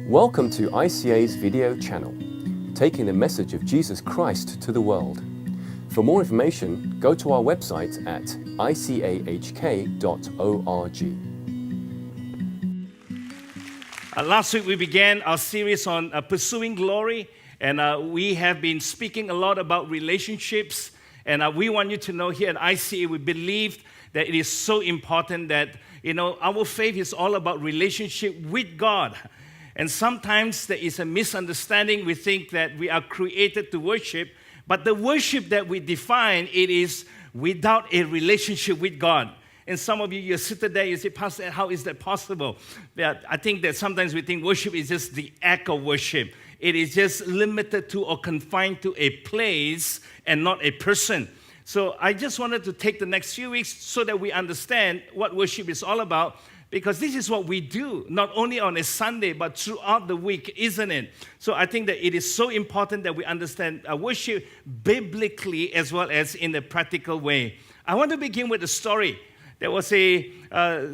Welcome to ICA's video channel, taking the message of Jesus Christ to the world. For more information, go to our website at icahk.org. Last week we began our series on pursuing glory, and we have been speaking a lot about relationships. And we want you to know here at ICA, we believe that it is so important that, our faith is all about relationship with God. And sometimes there is a misunderstanding. We think that we are created to worship, but the worship that we define, it is without a relationship with God. And some of you, you're sitting there, you say, Pastor, how is that possible? I think that sometimes we think worship is just the act of worship. It is just limited to or confined to a place and not a person. So I just wanted to take the next few weeks so that we understand what worship is all about, because this is what we do, not only on a Sunday, but throughout the week, isn't it? So I think that it is so important that we understand worship biblically as well as in a practical way. I want to begin with a story. There was a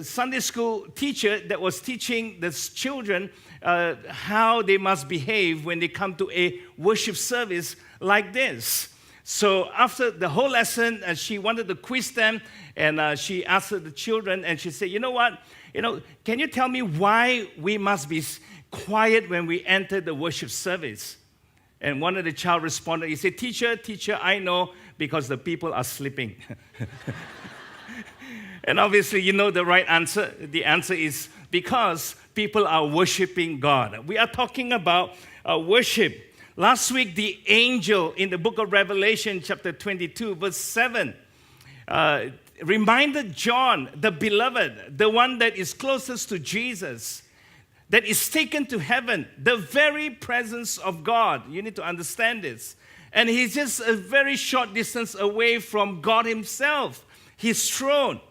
Sunday school teacher that was teaching the children how they must behave when they come to a worship service like this. So after the whole lesson, she wanted to quiz them, and she asked the children, and she said, you know what? Can you tell me why we must be quiet when we enter the worship service? And one of the child responded, he said, teacher, I know, because the people are sleeping. And obviously, you know the right answer. The answer is because people are worshiping God. We are talking about worship. Last week, the angel in the book of Revelation, chapter 22, verse 7, reminded John, the beloved, the one that is closest to Jesus, that is taken to heaven, the very presence of God. You need to understand this. And he's just a very short distance away from God himself, his throne.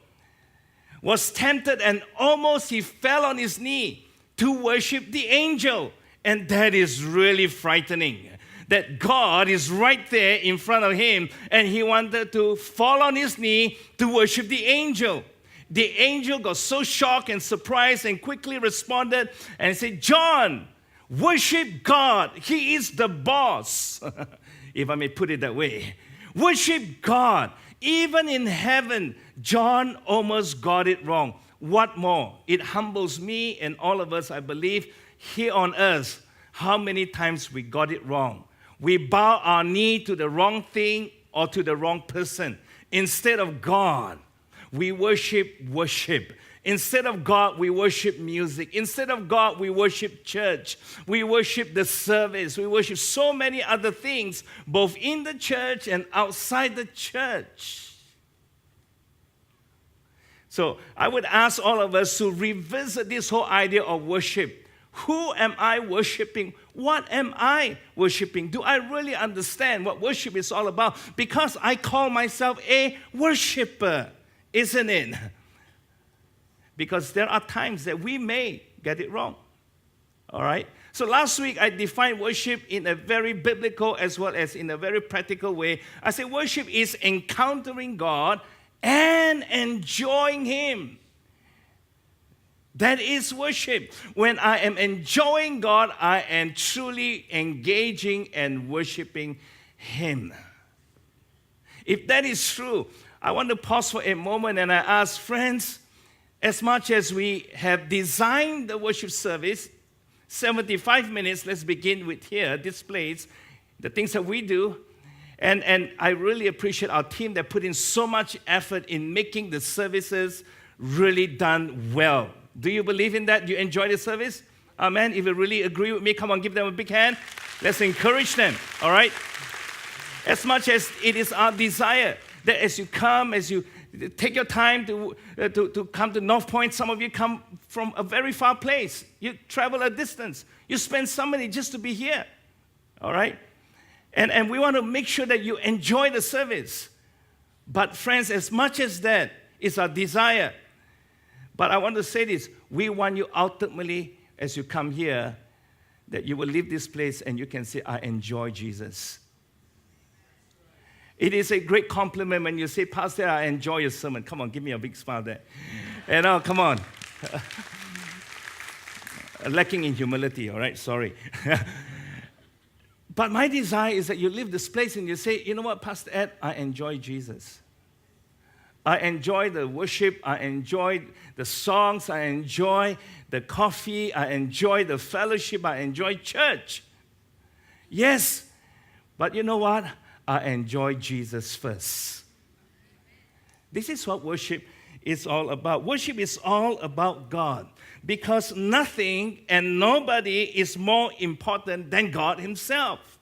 Was tempted and almost he fell on his knee to worship the angel. And that is really frightening, that God is right there in front of him and he wanted to fall on his knee to worship the angel. The angel got so shocked and surprised and quickly responded and said, John, worship God. He is the boss, if I may put it that way. Worship God. Even in heaven, John almost got it wrong. What more? It humbles me and all of us, I believe, here on earth, how many times we got it wrong. We bow our knee to the wrong thing or to the wrong person. Instead of God, we worship. Instead of God, we worship music. Instead of God, we worship church. We worship the service. We worship so many other things, both in the church and outside the church. So I would ask all of us to revisit this whole idea of worship. Who am I worshiping? What am I worshiping? Do I really understand what worship is all about? Because I call myself a worshiper, isn't it? Because there are times that we may get it wrong. All right? So last week, I defined worship in a very biblical as well as in a very practical way. I said worship is encountering God and enjoying him. That is worship. When I am enjoying God, I am truly engaging and worshiping him. If that is true, I want to pause for a moment and I ask, friends, as much as we have designed the worship service, 75 minutes, let's begin with here, this place, the things that we do. And I really appreciate our team that put in so much effort in making the services really done well. Do you believe in that? Do you enjoy the service? Amen. If you really agree with me, come on, give them a big hand. Let's encourage them, all right? As much as it is our desire that as you come, as you take your time to come to North Point, some of you come from a very far place. You travel a distance. You spend some money just to be here, all right? And we want to make sure that you enjoy the service. But friends, as much as that is our desire, but I want to say this, we want you ultimately, as you come here, that you will leave this place and you can say, I enjoy Jesus. It is a great compliment when you say, Pastor, I enjoy your sermon. Come on, give me a big smile there. Come on. Lacking in humility, all right? Sorry. But my desire is that you leave this place and you say, you know what, Pastor Ed, I enjoy Jesus. I enjoy the worship. I enjoy the songs. I enjoy the coffee. I enjoy the fellowship. I enjoy church. Yes, but you know what? I enjoy Jesus first. This is what worship is all about. Worship is all about God because nothing and nobody is more important than God Himself.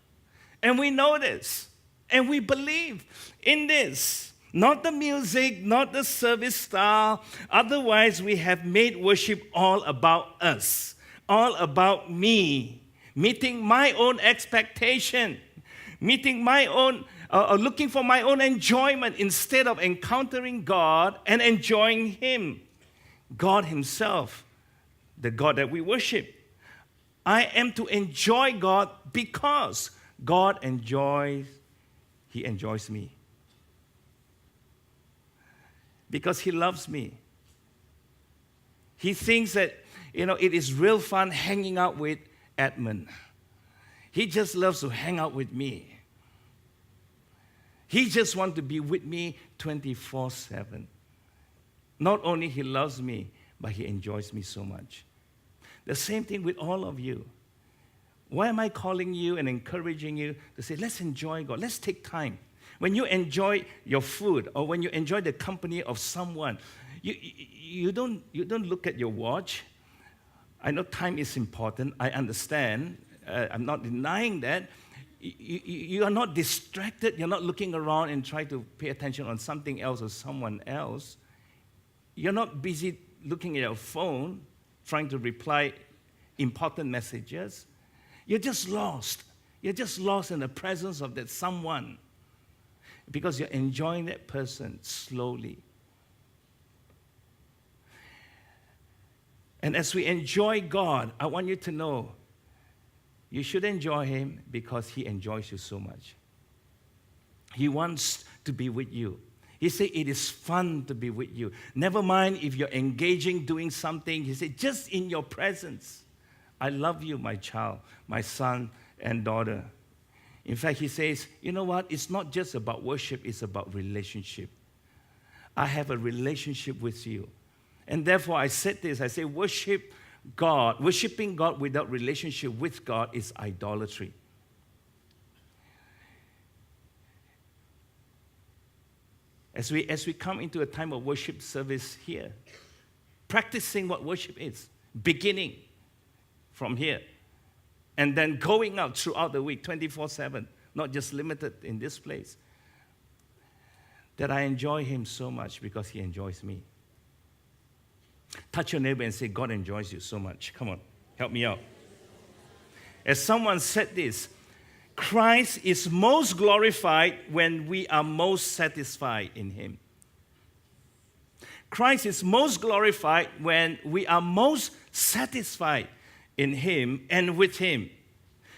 And we know this, and we believe in this. Not the music, not the service style. Otherwise, we have made worship all about us, all about me, meeting my own expectation, meeting my own, looking for my own enjoyment instead of encountering God and enjoying Him, God Himself, the God that we worship. I am to enjoy God because God enjoys, He enjoys me. Because He loves me. He thinks that, it is real fun hanging out with Edmund. He just loves to hang out with me. He just wants to be with me 24/7. Not only He loves me, but He enjoys me so much. The same thing with all of you. Why am I calling you and encouraging you to say, let's enjoy God. Let's take time. When you enjoy your food or when you enjoy the company of someone, you don't look at your watch. I know time is important. I understand. I'm not denying that. You are not distracted. You're not looking around and trying to pay attention on something else or someone else. You're not busy looking at your phone, trying to reply important messages. You're just lost. You're just lost in the presence of that someone because you're enjoying that person slowly. And as we enjoy God, I want you to know you should enjoy Him because He enjoys you so much. He wants to be with you. He said it is fun to be with you. Never mind if you're engaging, doing something. He said, just in your presence, I love you, my child, my son and daughter. In fact, He says, you know what? It's not just about worship, it's about relationship. I have a relationship with you. And therefore, I said this, I say, worshiping God without relationship with God is idolatry. As we come into a time of worship service here, practicing what worship is, beginning from here, and then going out throughout the week, 24/7, not just limited in this place, that I enjoy Him so much because He enjoys me. Touch your neighbor and say, God enjoys you so much. Come on, help me out. As someone said this, Christ is most glorified when we are most satisfied in Him. Christ is most glorified when we are most satisfied in Him and with Him.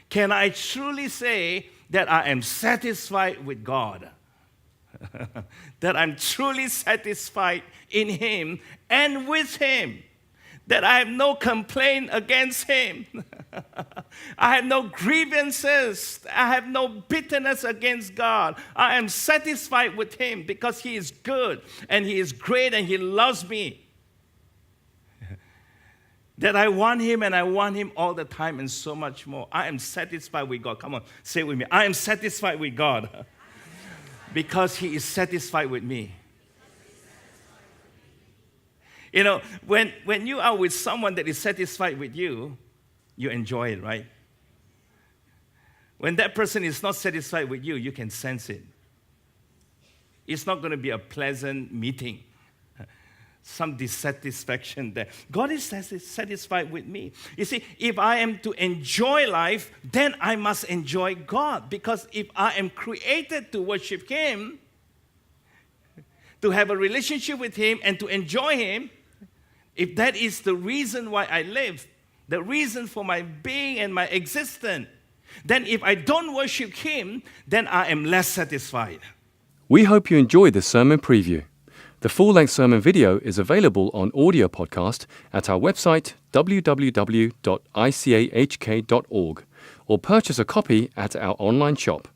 Can I truly say that I am satisfied with God? That I'm truly satisfied in Him and with Him. That I have no complaint against Him. I have no grievances. I have no bitterness against God. I am satisfied with Him because He is good and He is great and He loves me. That I want Him and I want Him all the time and so much more. I am satisfied with God. Come on, say it with me. I am satisfied with God because He is satisfied with me. You know, when you are with someone that is satisfied with you, you enjoy it, right? When that person is not satisfied with you, you can sense it. It's not going to be a pleasant meeting. Some dissatisfaction there. God is satisfied with me. You see, if I am to enjoy life, then I must enjoy God. Because if I am created to worship Him, to have a relationship with Him and to enjoy Him, if that is the reason why I live, the reason for my being and my existence, then if I don't worship Him, then I am less satisfied. We hope you enjoyed the sermon preview. The full-length sermon video is available on audio podcast at our website www.icahk.org or purchase a copy at our online shop.